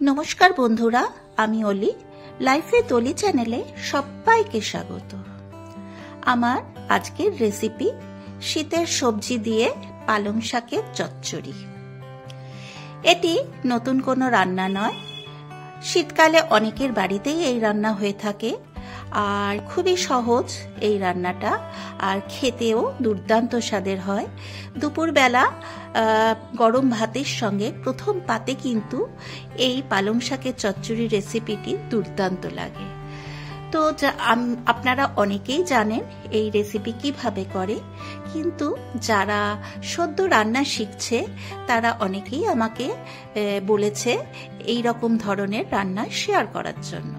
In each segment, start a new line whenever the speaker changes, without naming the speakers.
নমস্কার বন্ধুরা, আমি অলি। লাইফে তলি চ্যানেলে সবাইকে স্বাগত। আমার আজকের রেসিপি শীতের সবজি দিয়ে পালং শাকের চচ্চড়ি। এটি নতুন কোনো রান্না নয়, শীতকালে অনেকের বাড়িতেই এই রান্না হয়ে থাকে আর খুবই সহজ এই রান্নাটা, আর খেতেও দুর্দান্ত স্বাদের হয়। দুপুরবেলা গরম ভাতের সঙ্গে প্রথম পাতে কিন্তু এই পালং শাকের চচ্চড়ি রেসিপিটি দুর্দান্ত লাগে। তো আপনারা অনেকেই জানেন এই রেসিপি কিভাবে করে, কিন্তু যারা সদ্য রান্না শিখছে তারা অনেকেই আমাকে বলেছে এই রকম ধরনের রান্না শেয়ার করার জন্য।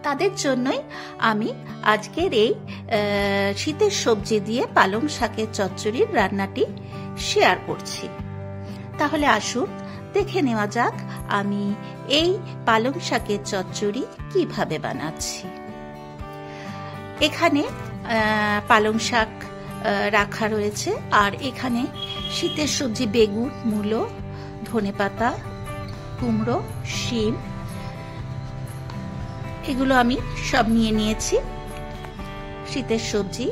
তাদের জন্যই আমি আজকের এই শীতের সবজি দিয়ে পালং শাকের চচ্চড়ির রান্নাটি শেয়ার করছি। তাহলে আসুন দেখে নেওয়া যাক আমি এই পালং শাকের চচ্চড়ি কিভাবে বানাচ্ছি। এখানে পালং শাক রাখা রয়েছে, আর এখানে শীতের সবজি বেগুন, মূলো, ধনেপাতা, কুমড়ো, শিম, এগুলো আমি সব নিয়ে নিয়েছি। শীতের সবজি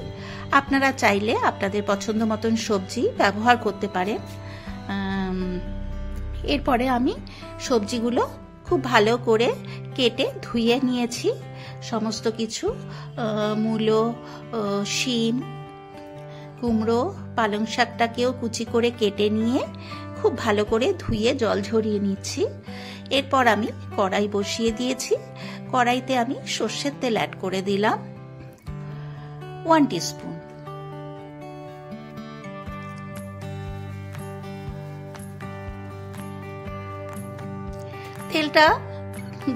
আপনারা চাইলে আপনাদের পছন্দ মতন সবজি ব্যবহার করতে পারেন। এরপরে আমি সবজিগুলো খুব ভালো করে কেটে ধুয়ে নিয়েছি। সমস্ত কিছু মূলো, শিম, কুমড়ো, পালং শাকটাকেও কুচি করে কেটে নিয়ে খুব ভালো করে ধুয়ে জল ঝরিয়ে নিচ্ছি। এরপর আমি কড়াই বসিয়ে দিয়েছি। কড়াইতে আমি সর্ষের তেল অ্যাড করে দিলাম 1 টিস্পুন। তেলটা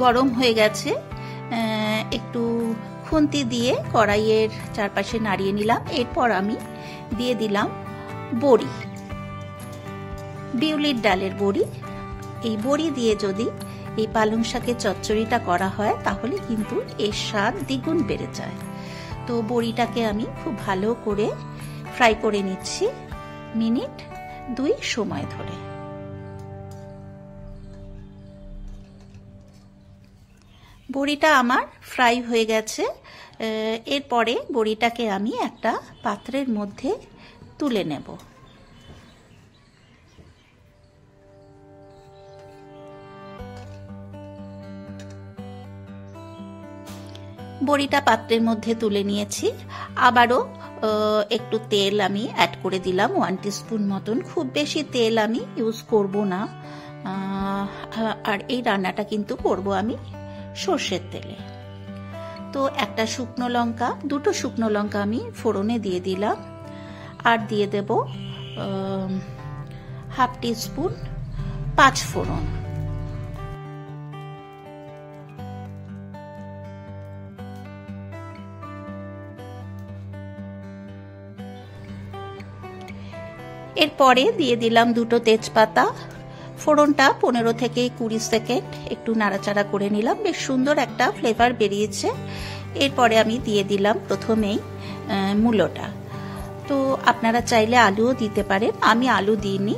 গরম হয়ে গেছে, একটু খুন্তি দিয়ে কড়াইয়ের চারপাশে নাড়িয়ে নিলাম। এরপর আমি দিয়ে দিলাম বড়ি, বিউলির ডালের বড়ি। এই বড়ি দিয়ে যদি এই পালং শাকের চচ্চড়িটা করা হয় তাহলে কিন্তু এর স্বাদ দ্বিগুণ বেড়ে যায়। তো বড়িটাকে আমি খুব ভালো করে ফ্রাই করে নিচ্ছি মিনিট 2 সময় ধরে। বড়িটা আমার ফ্রাই হয়ে গেছে। এরপরে বড়িটাকে আমি একটা পাত্রের মধ্যে তুলে নেব। বড়িটা পাত্রের মধ্যে তুলে নিয়েছি। আবারও একটু তেল আমি অ্যাড করে দিলাম 1 টিস্পুন মতন। খুব বেশি তেল আমি ইউজ করব না, আর এই রান্নাটা কিন্তু করব আমি সর্ষের তেলে। তো একটা শুকনো লঙ্কা, 2টো শুকনো লঙ্কা আমি ফোড়নে দিয়ে দিলাম, আর দিয়ে দেব 1/2 টিস্পুন 5 ফোড়ন। এরপরে দিয়ে দিলাম 2টো তেজপাতা। ফোড়নটা 15 থেকে 20 সেকেন্ড একটু নাড়াচাড়া করে নিলাম, বেশ সুন্দর একটা ফ্লেভার বেরিয়েছে। এরপরে আমি দিয়ে দিলাম প্রথমেই মূলোটা। তো আপনারা চাইলে আলুও দিতে পারেন, আমি আলু দিইনি,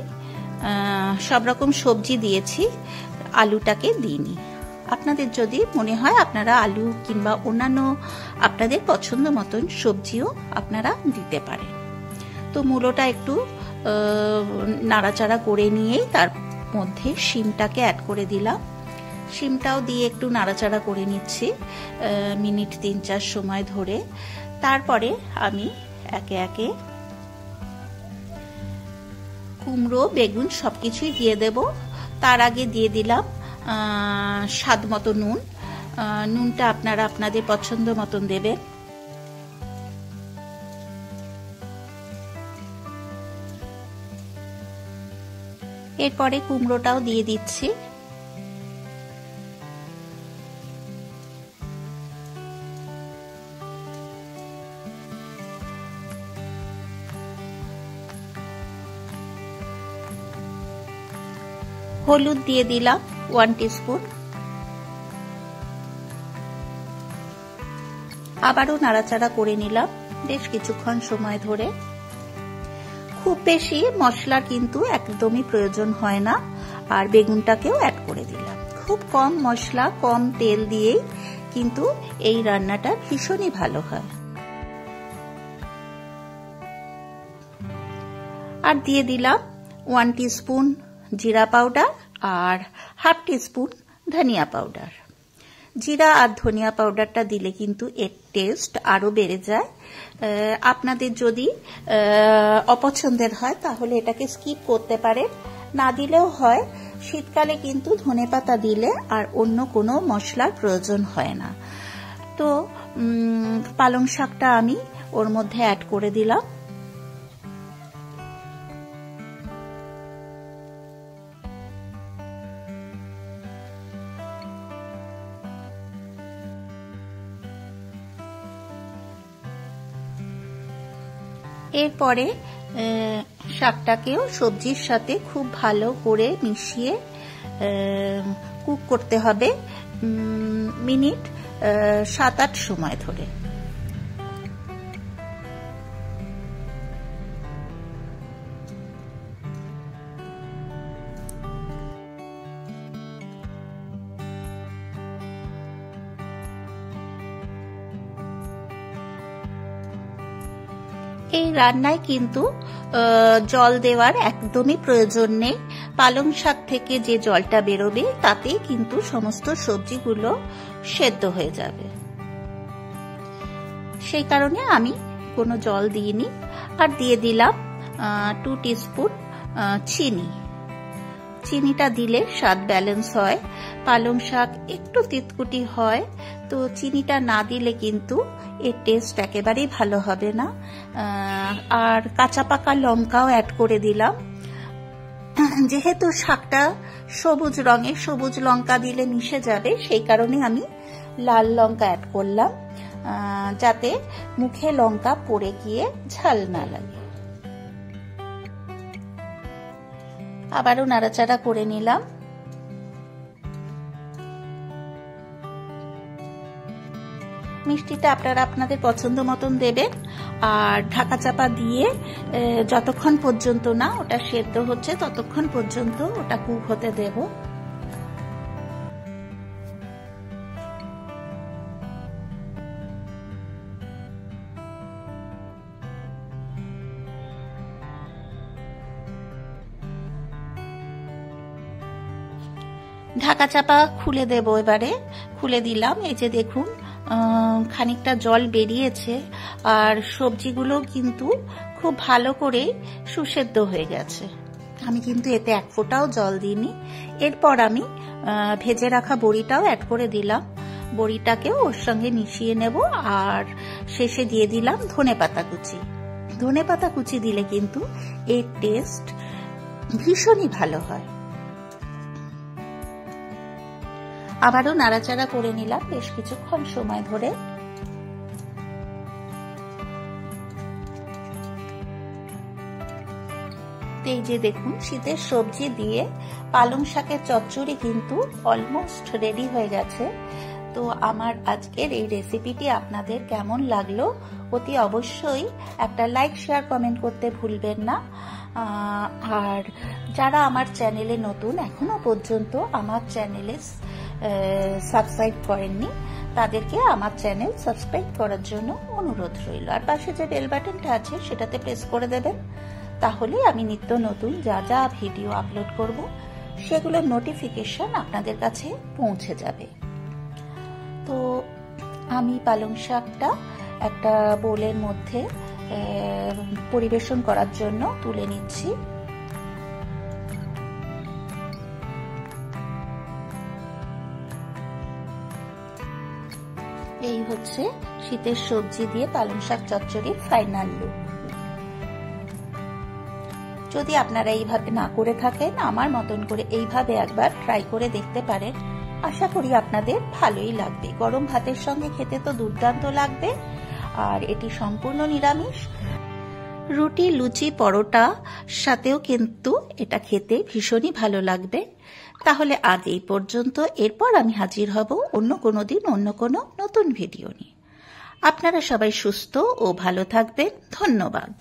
সব রকম সবজি দিয়েছি, আলুটাকে দিইনি। আপনাদের যদি মনে হয় আপনারা আলু কিংবা অন্যান্য আপনাদের পছন্দ মতন সবজিও আপনারা দিতে পারেন। তো মূলোটা একটু নাড়াচাড়া করে নিয়েই তার মধ্যে শিমটাকে অ্যাড করে দিলাম। শিমটাও দিয়ে একটু নাড়াচাড়া করে নিচ্ছি মিনিট 3-4 সময় ধরে। তারপরে আমি একে একে কুমড়ো, বেগুন সবকিছুই দিয়ে দেব। তার আগে দিয়ে দিলাম স্বাদ মতো নুন। নুনটা আপনারা আপনাদের পছন্দ মতন দেবেন। এরপরে কুমড়োটাও দিয়ে দিচ্ছি। হলুদ দিয়ে দিলাম 1 টিস্পুন। আবারও নাড়াচাড়া করে নিলাম বেশ কিছুক্ষণ সময় ধরে। খুব বেশি মশলা কিন্তু একদমই প্রয়োজন হয় না, আর বেগুনটাকেও অ্যাড করে দিলাম। খুব কম মশলা কম তেল দিয়েই কিন্তু এই রান্নাটা ভীষণই ভালো হয়। আর দিয়ে দিলাম 1 টিস্পুন জিরা পাউডার আর হাফ টিস্পুন ধনিয়া পাউডার। জিরা আর ধনিয়া পাউডারটা দিলে কিন্তু এর টেস্ট আরো বেড়ে যায়। আপনাদের যদি অপছন্দের হয় তাহলে এটাকে স্কিপ করতে পারেন, না দিলেও হয়। শীতকালে কিন্তু ধনেপাতা দিলে আর অন্য কোনো মশলার প্রয়োজন হয় না। তো পালং শাকটা আমি ওর মধ্যে অ্যাড করে দিলাম। এরপরে শাকটাকেও সবজির সাথে খুব ভালো করে মিশিয়ে কুক করতে হবে মিনিট 7-8 সময় ধরে। এই রান্নায় কিন্তু জল দেওয়ার একদমই প্রয়োজন নেই। পালং শাক থেকে যে জলটা বেরোবে তাতেই কিন্তু সমস্ত সবজিগুলো সেদ্ধ হয়ে যাবে। সেই কারণে আমি কোনো জল দিইনি। আর দিয়ে দিলাম 2 টিস্পুন চিনি। চিনিটা দিলে স্বাদ ব্যালেন্স হয়। পালং শাক একটু তিতকুটি হয়, তো চিনিটা না দিলে কিন্তু এর টেস্ট একেবারেই ভালো হবে না। আর কাঁচা পাকা লঙ্কাও অ্যাড করে দিলাম। যেহেতু শাকটা সবুজ রঙের, সবুজ লঙ্কা দিলে মিশে যাবে, সেই কারণে আমি লাল লঙ্কা অ্যাড করলাম, যাতে মুখে লঙ্কা পড়ে গিয়ে ঝাল না লাগে। আবারও নাড়াচাড়া করে নিলাম। মিষ্টিটা আপনারা আপনাদের পছন্দ মতন দেবেন। আর ঢাকা চাপা দিয়ে যতক্ষণ পর্যন্ত না ওটা সেদ্ধ হচ্ছে ততক্ষণ পর্যন্ত ওটা কুক হতে দেব। ঢাকা চাপা খুলে দেব। এবারে খুলে দিলাম। এই যে দেখুন খানিকটা জল বেরিয়েছে আর সবজিগুলো কিন্তু খুব ভালো করে সুসেদ্ধ হয়ে গেছে। আমি কিন্তু এতে এক ফোঁটাও জল দিইনি। এরপর আমি ভেজে রাখা বড়িটাও অ্যাড করে দিলাম। বড়িটাকেও ওর সঙ্গে মিশিয়ে নেব। আর শেষে দিয়ে দিলাম ধনেপাতা কুচি। ধনেপাতা কুচি দিলে কিন্তু এর টেস্ট ভীষণই ভালো হয়। আবারও নাড়াচাড়া করে নিলাম বেশ কিছুক্ষণ সময় ধরে। এই যে দেখুন শীতের সবজি দিয়ে পালং শাকের চচ্চড়ি কিন্তু অলমোস্ট রেডি হয়ে গেছে। তো আমার আজকের এই রেসিপিটি আপনাদের কেমন লাগলো অতি অবশ্যই একটা লাইক শেয়ার কমেন্ট করতে ভুলবেন না। আর যারা আমার চ্যানেলে নতুন, এখনো পর্যন্ত আমার চ্যানেলে সাবস্ক্রাইব করেননি, তাদেরকে আমার চ্যানেল সাবস্ক্রাইব করার জন্য অনুরোধ রইল। আর পাশে যে বেল বাটনটা আছে সেটাতে প্রেস করে দেবেন, তাহলে আমি নিত্য নতুন যা যা ভিডিও আপলোড করব সেগুলোর নোটিফিকেশন আপনাদের কাছে পৌঁছে যাবে। তো আমি পালং শাকটা একটা বোলের মধ্যে পরিবেশন করার জন্য তুলে নিচ্ছি। এই হচ্ছে শীতের সবজি দিয়ে পালং শাক চচ্চড়ির ফাইনাল লুক। যদি আপনারা এইভাবে না করে থাকেন, আমার মতন করে এইভাবে একবার ট্রাই করে দেখতে পারেন। আশা করি আপনাদের ভালোই লাগবে। গরম ভাতের সঙ্গে খেতে তো দুর্দান্ত লাগবে। আর এটি সম্পূর্ণ নিরামিষ। রুটি, লুচি, পরোটা সাথেও কিন্তু এটা খেতে ভীষণই ভালো লাগবে। তাহলে আজ এই পর্যন্ত। এরপর আমি হাজির হব অন্য কোনো দিন অন্য কোনো নতুন ভিডিও নিয়ে। আপনারা সবাই সুস্থ ও ভালো থাকবেন। ধন্যবাদ।